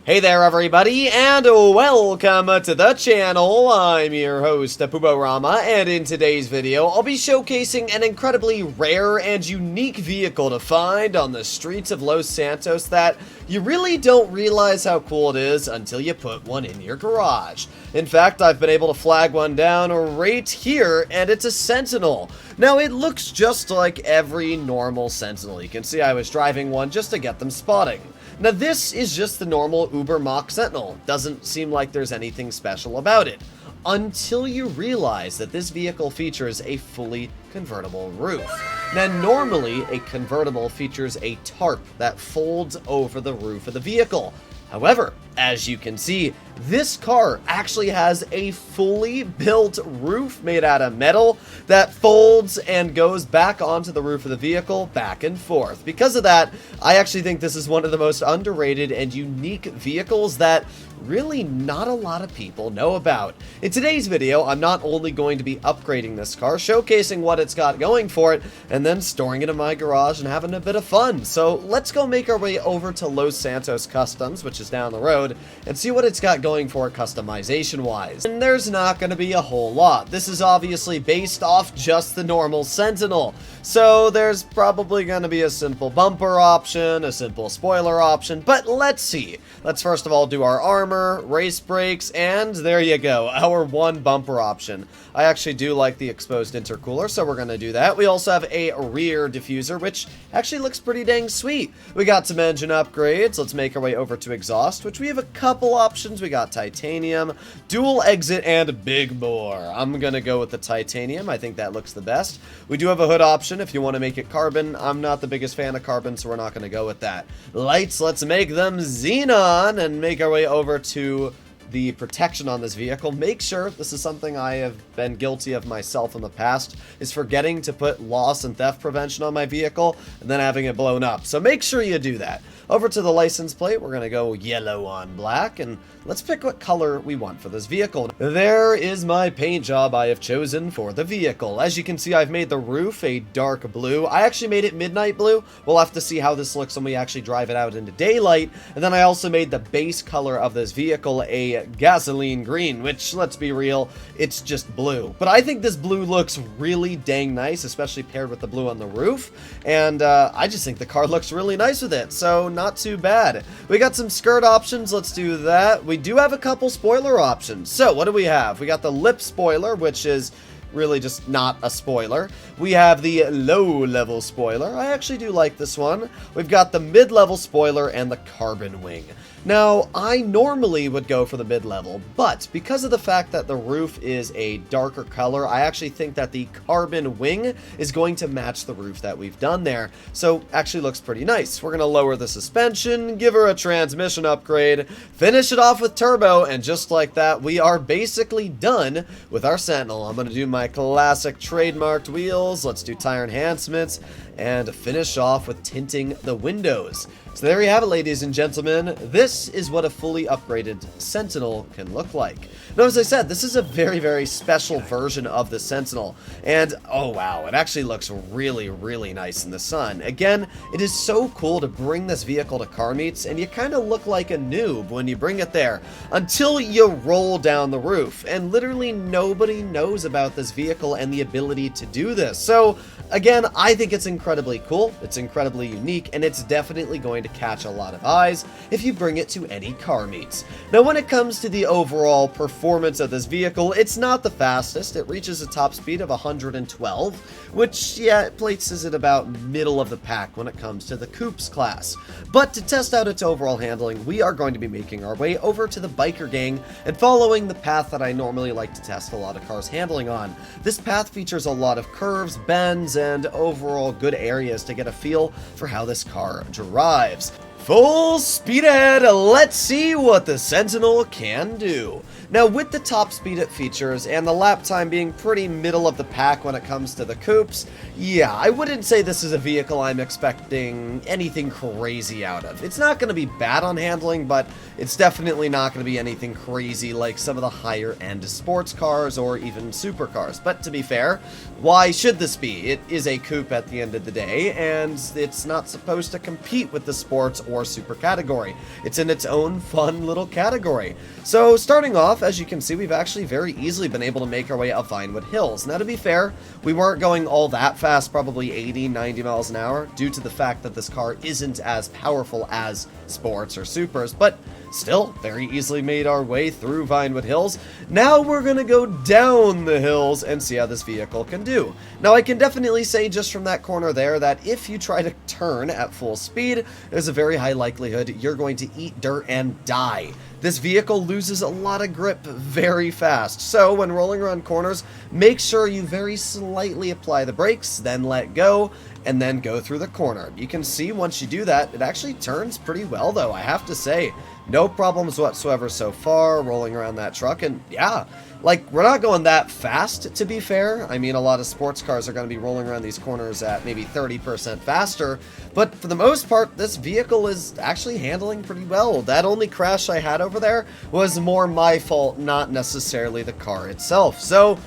Hey there everybody, and welcome to the channel. I'm your host, Rama, and in today's video, I'll be showcasing an incredibly rare and unique vehicle to find on the streets of Los Santos that you really don't realize how cool it is until you put one in your garage. In fact, I've been able to flag one down right here, and it's a Sentinel. Now, it looks just like every normal Sentinel. You can see I was driving one just to get them spotting. Now this is just the normal Uber Mach Sentinel. Doesn't seem like there's anything special about it. Until you realize that this vehicle features a fully convertible roof. Now normally a convertible features a tarp that folds over the roof of the vehicle. However, as you can see, this car actually has a fully built roof made out of metal that folds and goes back onto the roof of the vehicle back and forth. Because of that, I actually think this is one of the most underrated and unique vehicles that really not a lot of people know about. In today's video, I'm not only going to be upgrading this car, showcasing what it's got going for it, and then storing it in my garage and having a bit of fun. So let's go make our way over to Los Santos Customs, which is down the road, and see what it's got going for it customization-wise. And there's not going to be a whole lot. This is obviously based off just the normal Sentinel. So there's probably going to be a simple bumper option, a simple spoiler option, but let's see. Let's first of all do our armor, race brakes, and there you go, our one bumper option. I actually do like the exposed intercooler, so we're going to do that. We also have a rear diffuser, which actually looks pretty dang sweet. We got some engine upgrades. Let's make our way over to exhaust, which we have a couple options. We got titanium, dual exit, and big bore. I'm going to go with the titanium. I think that looks the best. We do have a hood option if you want to make it carbon. I'm not the biggest fan of carbon, so we're not going to go with that. Lights, let's make them xenon and make our way over to the protection on this vehicle. Make sure, this is something I have been guilty of myself in the past, is forgetting to put loss and theft prevention on my vehicle and then having it blown up. So make sure you do that. Over to the license plate, we're going to go yellow on black, and let's pick what color we want for this vehicle. There is my paint job I have chosen for the vehicle. As you can see, I've made the roof a dark blue. I actually made it midnight blue. We'll have to see how this looks when we actually drive it out into daylight. And then I also made the base color of this vehicle a gasoline green, which, let's be real, it's just blue. But I think this blue looks really dang nice, especially paired with the blue on the roof. And I just think the car looks really nice with it, so not too bad. We got some skirt options. Let's do that. We do have a couple spoiler options. So what do we have? We got the lip spoiler, which is really just not a spoiler. We have the low-level spoiler. I actually do like this one. We've got the mid-level spoiler and the carbon wing. Now, I normally would go for the mid-level, but because of the fact that the roof is a darker color, I actually think that the carbon wing is going to match the roof that we've done there. So, actually looks pretty nice. We're going to lower the suspension, give her a transmission upgrade, finish it off with turbo, and just like that, we are basically done with our Sentinel. I'm going to do my classic trademarked wheels. Let's do tire enhancements and finish off with tinting the windows. So there you have it, ladies and gentlemen. This is what a fully upgraded Sentinel can look like. Now, as I said, this is a very, very special version of the Sentinel. And, oh wow, it actually looks really, really nice in the sun. Again, it is so cool to bring this vehicle to car meets, and you kind of look like a noob when you bring it there, until you roll down the roof. And literally nobody knows about this vehicle and the ability to do this. So, again, I think it's incredibly cool, it's incredibly unique, and it's definitely going to catch a lot of eyes if you bring it to any car meets. Now, when it comes to the overall performance of this vehicle, it's not the fastest. It reaches a top speed of 112, which, yeah, it places it about middle of the pack when it comes to the coupes class. But to test out its overall handling, we are going to be making our way over to the biker gang and following the path that I normally like to test a lot of cars handling on. This path features a lot of curves, bends, and overall good areas to get a feel for how this car drives. Full speed ahead, let's see what the Sentinel can do. Now, with the top speed it features and the lap time being pretty middle of the pack when it comes to the coupes, yeah, I wouldn't say this is a vehicle I'm expecting anything crazy out of. It's not going to be bad on handling, but it's definitely not going to be anything crazy like some of the higher end sports cars or even supercars. But to be fair, why should this be? It is a coupe at the end of the day, and it's not supposed to compete with the sports or super category. It's in its own fun little category. So starting off, as you can see, we've actually very easily been able to make our way up Vinewood Hills. Now, to be fair, we weren't going all that fast, probably 80, 90 miles an hour, due to the fact that this car isn't as powerful as sports or supers, but still very easily made our way through Vinewood Hills. Now we're gonna go down the hills and see how this vehicle can do. Now, I can definitely say just from that corner there that if you try to turn at full speed, there's a very high likelihood you're going to eat dirt and die. This vehicle loses a lot of grip very fast, so when rolling around corners, make sure you very slightly apply the brakes, then let go, and then go through the corner. You can see once you do that, it actually turns pretty well though, I have to say. No problems whatsoever so far rolling around that truck, and yeah, like, we're not going that fast, to be fair. I mean, a lot of sports cars are going to be rolling around these corners at maybe 30% faster, but for the most part, this vehicle is actually handling pretty well. That only crash I had over there was more my fault, not necessarily the car itself. So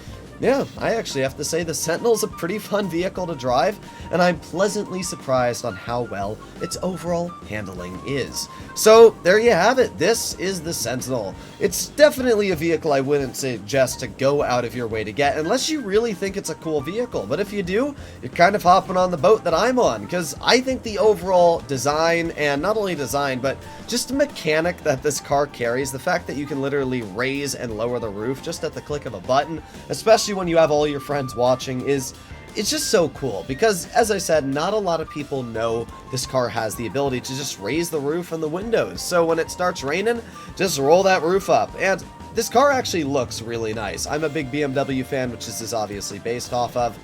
yeah, I actually have to say the Sentinel's a pretty fun vehicle to drive, and I'm pleasantly surprised on how well its overall handling is. So there you have it. This is the Sentinel. It's definitely a vehicle I wouldn't suggest to go out of your way to get unless you really think it's a cool vehicle. But if you do, you're kind of hopping on the boat that I'm on, because I think the overall design, and not only design, but just the mechanic that this car carries, the fact that you can literally raise and lower the roof just at the click of a button, especially when you have all your friends watching, it's just so cool, because as I said, not a lot of people know this car has the ability to just raise the roof and the windows. So when it starts raining, just roll that roof up. And this car actually looks really nice. I'm a big BMW fan, which this is obviously based off of.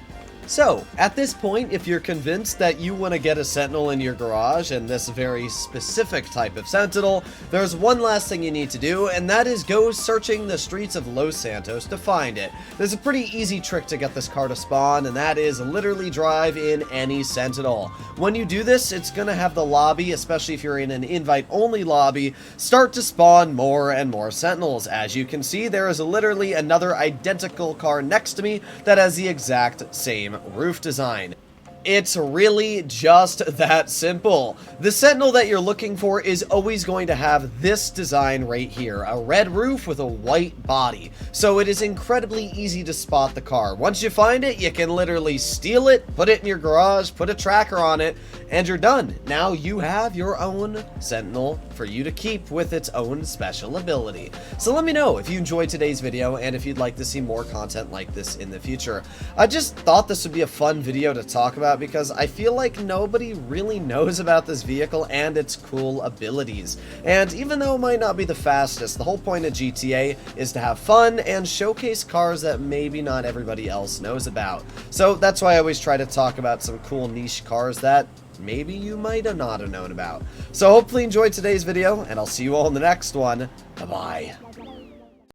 So, at this point, if you're convinced that you want to get a Sentinel in your garage, and this very specific type of Sentinel, there's one last thing you need to do, and that is go searching the streets of Los Santos to find it. There's a pretty easy trick to get this car to spawn, and that is literally drive in any Sentinel. When you do this, it's going to have the lobby, especially if you're in an invite-only lobby, start to spawn more and more Sentinels. As you can see, there is literally another identical car next to me that has the exact same roof design. It's really just that simple. The Sentinel that you're looking for is always going to have this design right here, a red roof with a white body. So it is incredibly easy to spot the car. Once you find it, you can literally steal it, put it in your garage, put a tracker on it, and you're done. Now you have your own Sentinel for you to keep with its own special ability. So let me know if you enjoyed today's video and if you'd like to see more content like this in the future. I just thought this would be a fun video to talk about because I feel like nobody really knows about this vehicle and its cool abilities. And even though it might not be the fastest, the whole point of GTA is to have fun and showcase cars that maybe not everybody else knows about. So that's why I always try to talk about some cool niche cars that maybe you might have not known about. So hopefully you enjoyed today's video, and I'll see you all in the next one. Bye-bye.